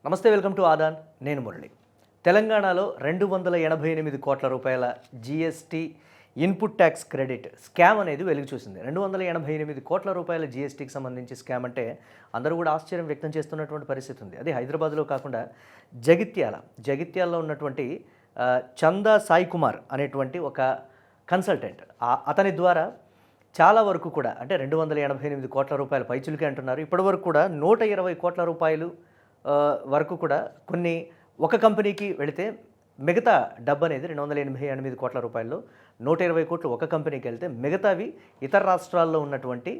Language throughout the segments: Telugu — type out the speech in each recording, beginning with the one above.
నమస్తే, వెల్కమ్ టు ఆదాన్. నేను మురళి. తెలంగాణలో 288 కోట్ల రూపాయల GST input tax credit scam అనేది వెలుగు చూసింది. 288 కోట్ల రూపాయల జీఎస్టీకి సంబంధించి స్కామ్ అంటే అందరూ కూడా ఆశ్చర్యం వ్యక్తం చేస్తున్నటువంటి పరిస్థితి ఉంది. అది హైదరాబాద్లో కాకుండా జగిత్యాలలో ఉన్నటువంటి చందా సాయి కుమార్ అనేటువంటి ఒక కన్సల్టెంట్, అతని ద్వారా చాలా వరకు కూడా అంటే 288 కోట్ల రూపాయల పైచులకే అంటున్నారు. ఇప్పటివరకు కూడా 120 కోట్ల రూపాయలు వరకు కూడా ఒక కంపెనీకి వెళితే మిగతా డబ్బు అనేది 288 కోట్ల రూపాయల్లో 120 కోట్లు ఒక కంపెనీకి వెళ్తే మిగతావి ఇతర రాష్ట్రాల్లో ఉన్నటువంటి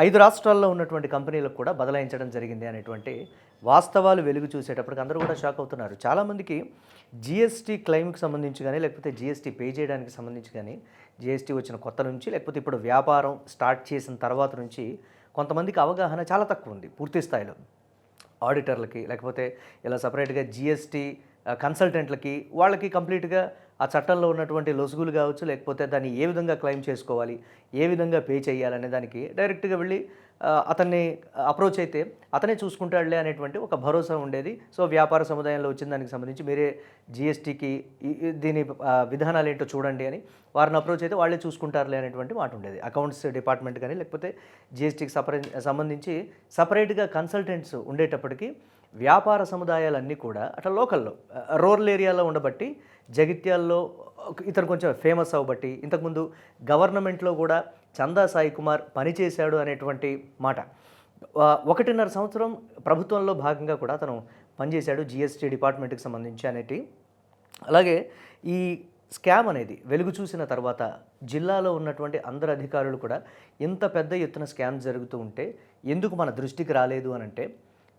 5 రాష్ట్రాల్లో ఉన్నటువంటి కంపెనీలకు కూడా బదలాయించడం జరిగింది అనేటువంటి వాస్తవాలు వెలుగు చూసేటప్పటికి అందరూ కూడా షాక్ అవుతున్నారు. చాలామందికి జీఎస్టీ క్లెయిమ్కి సంబంధించి కానీ, లేకపోతే జీఎస్టీ పే చేయడానికి సంబంధించి కానీ, జీఎస్టీ వచ్చిన కొత్త నుంచి, లేకపోతే ఇప్పుడు వ్యాపారం స్టార్ట్ చేసిన తర్వాత నుంచి కొంతమందికి అవగాహన చాలా తక్కువ ఉంది. పూర్తి స్థాయిలో ఆడిటర్లకి, లేకపోతే ఇలా సపరేట్గా జీఎస్టీ కన్సల్టెంట్లకి, వాళ్ళకి కంప్లీట్గా ఆ చట్టంలో ఉన్నటువంటి లొసుగులు కావచ్చు, లేకపోతే దాన్ని ఏ విధంగా క్లెయిమ్ చేసుకోవాలి, ఏ విధంగా పే చేయాలనే దానికి డైరెక్ట్గా వెళ్ళి అతన్ని అప్రోచ్ అయితే అతనే చూసుకుంటాడులే అనేటువంటి ఒక భరోసా ఉండేది. సో వ్యాపార సముదాయంలో వచ్చిన దానికి సంబంధించి మీరే జీఎస్టీకి దీని విధానాలు ఏంటో చూడండి అని వారిని అప్రోచ్ అయితే వాళ్ళే చూసుకుంటారులే అనేటువంటి మాట ఉండేది. అకౌంట్స్ డిపార్ట్మెంట్ కానీ, లేకపోతే జీఎస్టీకి సంబంధించి సపరేట్గా కన్సల్టెంట్స్ ఉండేటప్పటికీ వ్యాపార సముదాయాలన్నీ కూడా అట్లా లోకల్లో రూరల్ ఏరియాలో ఉండబట్టి, జగిత్యాల్లో ఇతను కొంచెం ఫేమస్ అవ్వబట్టి, ఇంతకుముందు గవర్నమెంట్లో కూడా చందా సాయి కుమార్ పనిచేశాడు అనేటువంటి మాట. 1.5 సంవత్సరం ప్రభుత్వంలో భాగంగా కూడా అతను పనిచేశాడు జీఎస్టీ డిపార్ట్మెంట్కి సంబంధించి అనేటి. అలాగే ఈ స్కామ్ అనేది వెలుగు చూసిన తర్వాత జిల్లాలో ఉన్నటువంటి అందరు అధికారులు కూడా ఇంత పెద్ద ఎత్తున స్కామ్ జరుగుతూ ఉంటే ఎందుకు మన దృష్టికి రాలేదు అని అంటే,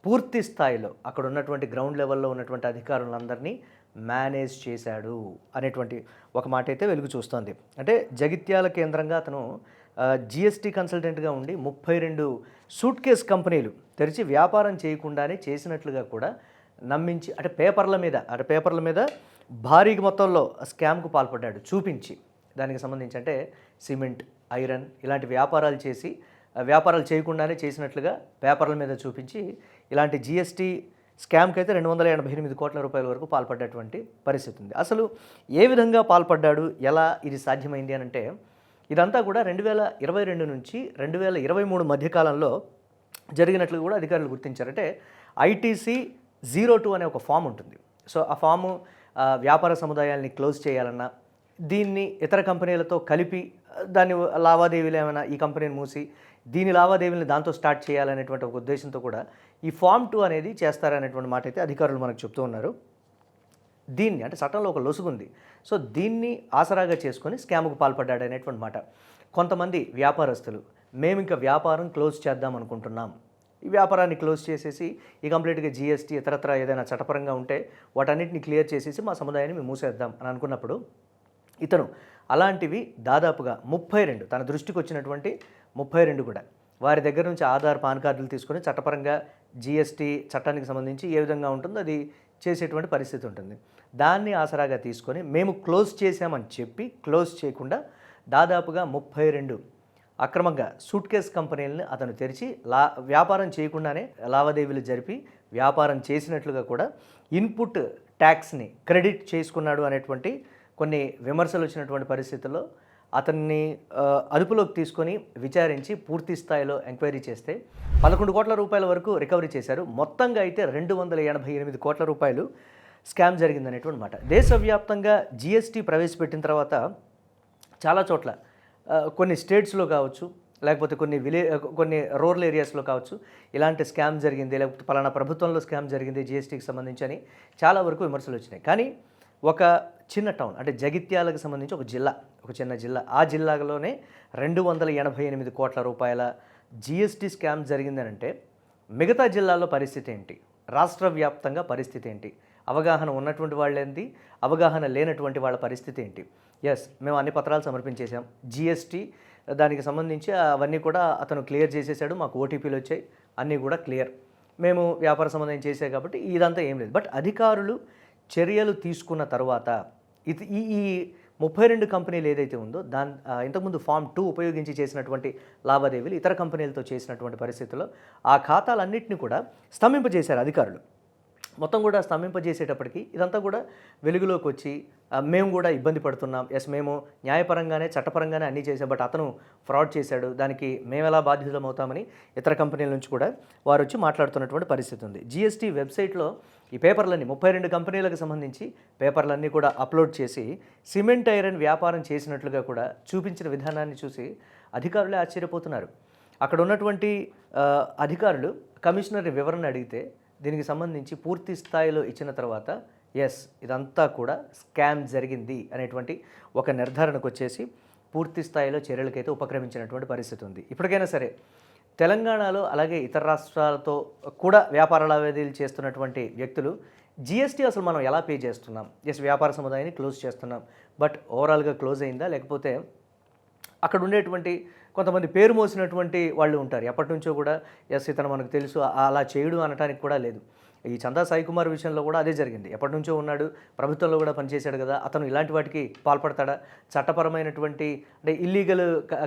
పూర్తి స్థాయిలో అక్కడ ఉన్నటువంటి గ్రౌండ్ లెవెల్లో ఉన్నటువంటి అధికారులందరినీ మేనేజ్ చేశాడు అనేటువంటి ఒక మాట అయితే వెలుగు చూస్తోంది. అంటే జగిత్యాల కేంద్రంగా అతను జీఎస్టీ కన్సల్టెంట్గా ఉండి 32 సూట్ కేస్ కంపెనీలు తెరిచి వ్యాపారం చేయకుండానే చేసినట్లుగా కూడా నమ్మించి, అంటే పేపర్ల మీద భారీ మొత్తంలో స్కామ్కు పాల్పడ్డాడు చూపించి. దానికి సంబంధించి అంటే సిమెంట్, ఐరన్ ఇలాంటి వ్యాపారాలు చేయకుండానే చేసినట్లుగా పేపర్ల మీద చూపించి ఇలాంటి జీఎస్టీ స్కామ్కి అయితే 288 కోట్ల రూపాయల వరకు పాల్పడ్డటువంటి పరిస్థితి ఉంది. అసలు ఏ విధంగా పాల్పడ్డాడు, ఎలా ఇది సాధ్యమైంది అని అంటే, ఇదంతా కూడా 2022 నుంచి 2023 మధ్యకాలంలో జరిగినట్లు కూడా అధికారులు గుర్తించారంటే ఐటీసీ 02 అనే ఒక ఫామ్ ఉంటుంది. సో ఆ ఫాము వ్యాపార సముదాయాల్ని క్లోజ్ చేయాలన్నా, దీన్ని ఇతర కంపెనీలతో కలిపి దాని లావాదేవీలు ఏమైనా ఈ కంపెనీని మూసి దీని లావాదేవీలను దాంతో స్టార్ట్ చేయాలనేటువంటి ఒక ఉద్దేశంతో కూడా ఈ ఫామ్ 2 అనేది చేస్తారనేటువంటి మాట అయితే అధికారులు మనకు చెప్తూ ఉన్నారు. దీన్ని అంటే చట్టంలో ఒక లొసుగుంది. సో దీన్ని ఆసరాగా చేసుకొని స్కామ్కు పాల్పడ్డాడు అనేటువంటి మాట. కొంతమంది వ్యాపారస్తులు, మేము ఇంకా వ్యాపారం క్లోజ్ చేద్దాం అనుకుంటున్నాం, ఈ వ్యాపారాన్ని క్లోజ్ చేసేసి ఈ కంప్లీట్గా జీఎస్టీ ఇతరత్ర ఏదైనా చట్టపరంగా ఉంటే వాటన్నిటిని క్లియర్ చేసేసి మా సముదాయాన్ని మేము మూసేద్దాం అని అనుకున్నప్పుడు, ఇతను అలాంటివి దాదాపుగా 32 తన దృష్టికి వచ్చినటువంటి 32 కూడా వారి దగ్గర నుంచి ఆధార్, పాన్ కార్డులు తీసుకొని చట్టపరంగా జీఎస్టీ చట్టానికి సంబంధించి ఏ విధంగా ఉంటుందో అది చేసేటువంటి పరిస్థితి ఉంటుంది. దాన్ని ఆసరాగా తీసుకొని మేము క్లోజ్ చేసామని చెప్పి క్లోజ్ చేయకుండా దాదాపుగా 32 అక్రమంగా సూట్ కేస్ కంపెనీలని అతను తెరిచి వ్యాపారం చేయకుండానే లావాదేవీలు జరిపి వ్యాపారం చేసినట్లుగా కూడా ఇన్పుట్ ట్యాక్స్ని క్రెడిట్ చేసుకున్నాడు అనేటువంటి కొన్ని విమర్శలు వచ్చినటువంటి పరిస్థితుల్లో అతన్ని అదుపులోకి తీసుకొని విచారించి పూర్తి స్థాయిలో ఎంక్వైరీ చేస్తే 11 కోట్ల రూపాయల వరకు రికవరీ చేశారు. మొత్తంగా అయితే 288 కోట్ల రూపాయలు స్కామ్ జరిగిందనేటువంటి మాట. దేశవ్యాప్తంగా జీఎస్టీ ప్రవేశపెట్టిన తర్వాత చాలా చోట్ల కొన్ని స్టేట్స్లో కావచ్చు, లేకపోతే కొన్ని రూరల్ ఏరియాస్లో కావచ్చు ఇలాంటి స్కామ్ జరిగింది, లేకపోతే పలానా ప్రభుత్వంలో స్కామ్ జరిగింది జీఎస్టీకి సంబంధించి అని చాలా వరకు విమర్శలు వచ్చినాయి. కానీ ఒక చిన్న టౌన్ అంటే జగిత్యాలకు సంబంధించి ఒక చిన్న జిల్లా, ఆ జిల్లాలోనే 288 కోట్ల రూపాయల జీఎస్టీ స్కామ్ జరిగిందనంటే మిగతా జిల్లాల్లో పరిస్థితి ఏంటి, రాష్ట్ర వ్యాప్తంగా పరిస్థితి ఏంటి, అవగాహన ఉన్నటువంటి వాళ్ళేంటి, అవగాహన లేనటువంటి వాళ్ళ పరిస్థితి ఏంటి? మేము అన్ని పత్రాలు సమర్పించేసాం, జీఎస్టీ దానికి సంబంధించి అవన్నీ కూడా అతను క్లియర్ చేసేసాడు, మాకు ఓటీపీలు వచ్చాయి, అన్నీ కూడా క్లియర్, మేము వ్యాపార సంబంధం చేసాం కాబట్టి ఇదంతా ఏం లేదు. బట్ అధికారులు చర్యలు తీసుకున్న తర్వాత ఈ 32 కంపెనీలు ఏదైతే ఉందో ఇంతకుముందు ఫామ్ 2 ఉపయోగించి చేసినటువంటి లావాదేవీలు ఇతర కంపెనీలతో చేసినటువంటి పరిస్థితుల్లో ఆ ఖాతాలన్నింటినీ కూడా స్తంభింపజేశారు అధికారులు. మొత్తం కూడా స్తంభింపజేసేటప్పటికి ఇదంతా కూడా వెలుగులోకి వచ్చి మేము కూడా ఇబ్బంది పడుతున్నాం, ఎస్ మేము న్యాయపరంగానే చట్టపరంగానే అన్నీ చేసాం, బట్ అతను ఫ్రాడ్ చేశాడు, దానికి మేము ఎలా బాధ్యతం అవుతామని ఇతర కంపెనీల నుంచి కూడా వారు వచ్చి మాట్లాడుతున్నటువంటి పరిస్థితి ఉంది. జిఎస్టీ వెబ్సైట్లో ఈ పేపర్లన్నీ 32 కంపెనీలకు సంబంధించి పేపర్లన్నీ కూడా అప్లోడ్ చేసి సిమెంట్ ఐరన్ వ్యాపారం చేసినట్లుగా కూడా చూపించిన విధానాన్ని చూసి అధికారులే ఆశ్చర్యపోతున్నారు. అక్కడ ఉన్నటువంటి అధికారులు కమిషనర్ వివరణ అడిగితే దీనికి సంబంధించి పూర్తి స్థాయిలో ఇచ్చిన తర్వాత ఎస్ ఇదంతా కూడా స్కామ్ జరిగింది అనేటువంటి ఒక నిర్ధారణకు వచ్చేసి పూర్తి స్థాయిలో చర్యలకైతే ఉపక్రమించినటువంటి పరిస్థితి ఉంది. ఇప్పటికైనా సరే తెలంగాణలో అలాగే ఇతర రాష్ట్రాలతో కూడా వ్యాపార లావాదేవీలు చేస్తున్నటువంటి వ్యక్తులు జిఎస్టీ అసలు మనం ఎలా పే చేస్తున్నాం, ఎస్ వ్యాపార సముదాయాన్ని క్లోజ్ చేస్తున్నాం, బట్ ఓవరాల్గా క్లోజ్ అయిందా, లేకపోతే అక్కడ ఉండేటువంటి కొంతమంది పేరు మోసినటువంటి వాళ్ళు ఉంటారు, ఎప్పటి నుంచో కూడా ఎస్ ఇతను మనకు తెలుసు అలా చేయడు అనటానికి కూడా లేదు. ఈ చందా సాయి కుమార్ విషయంలో కూడా అదే జరిగింది. ఎప్పటి నుంచో ఉన్నాడు, ప్రభుత్వంలో కూడా పనిచేశాడు కదా, అతను ఇలాంటి వాటికి పాల్పడతాడా, చట్టపరమైనటువంటి అంటే ఇల్లీగల్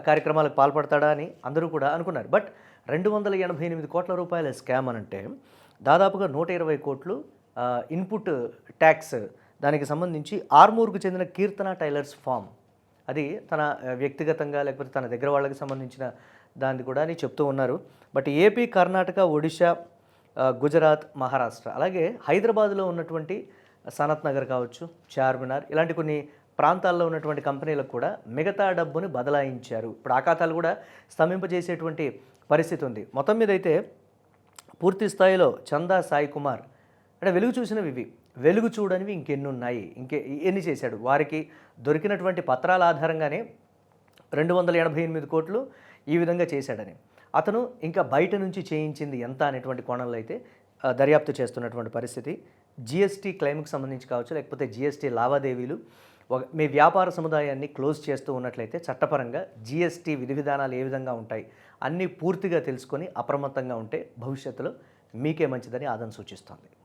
కార్యక్రమాలకు పాల్పడతాడా అని అందరూ కూడా అనుకున్నారు. బట్ 288 కోట్ల రూపాయల స్కామ్ అనంటే దాదాపుగా 120 కోట్లు ఇన్పుట్ ట్యాక్స్, దానికి సంబంధించి ఆర్మూర్కు చెందిన కీర్తన టైలర్స్ ఫామ్, అది తన వ్యక్తిగతంగా లేకపోతే తన దగ్గర వాళ్ళకి సంబంధించిన దాన్ని కూడా అని చెప్తూ ఉన్నారు. బట్ ఏపీ, కర్ణాటక, ఒడిశా, గుజరాత్, మహారాష్ట్ర అలాగే హైదరాబాద్లో ఉన్నటువంటి సనత్ నగర్ కావచ్చు, చార్మినార్ ఇలాంటి కొన్ని ప్రాంతాల్లో ఉన్నటువంటి కంపెనీలకు కూడా మిగతా డబ్బుని బదలాయించారు. ఇప్పుడు ఆ ఖాతాలు కూడా స్తంభింపజేసేటువంటి పరిస్థితి ఉంది. మొత్తం మీద అయితే పూర్తి స్థాయిలో చందా సాయి కుమార్ అంటే వెలుగు చూసినవి ఇవి, వెలుగు చూడనివి ఇంకెన్ని ఉన్నాయి, ఎన్ని చేశాడు, వారికి దొరికినటువంటి పత్రాల ఆధారంగానే 288 కోట్లు ఈ విధంగా చేశాడని, అతను ఇంకా బయట నుంచి చేయించింది ఎంత అనేటువంటి కోణంలో అయితే దర్యాప్తు చేస్తున్నటువంటి పరిస్థితి. జిఎస్టీ క్లెయిమ్కి సంబంధించి కావచ్చు, లేకపోతే జిఎస్టీ లావాదేవీలు మీ వ్యాపార సముదాయాన్ని క్లోజ్ చేస్తూ ఉన్నట్లయితే చట్టపరంగా జిఎస్టీ విధి విధానాలు ఏ విధంగా ఉంటాయి అన్నీ పూర్తిగా తెలుసుకొని అప్రమత్తంగా ఉంటే భవిష్యత్తులో మీకే మంచిదని ఆదం సూచిస్తోంది.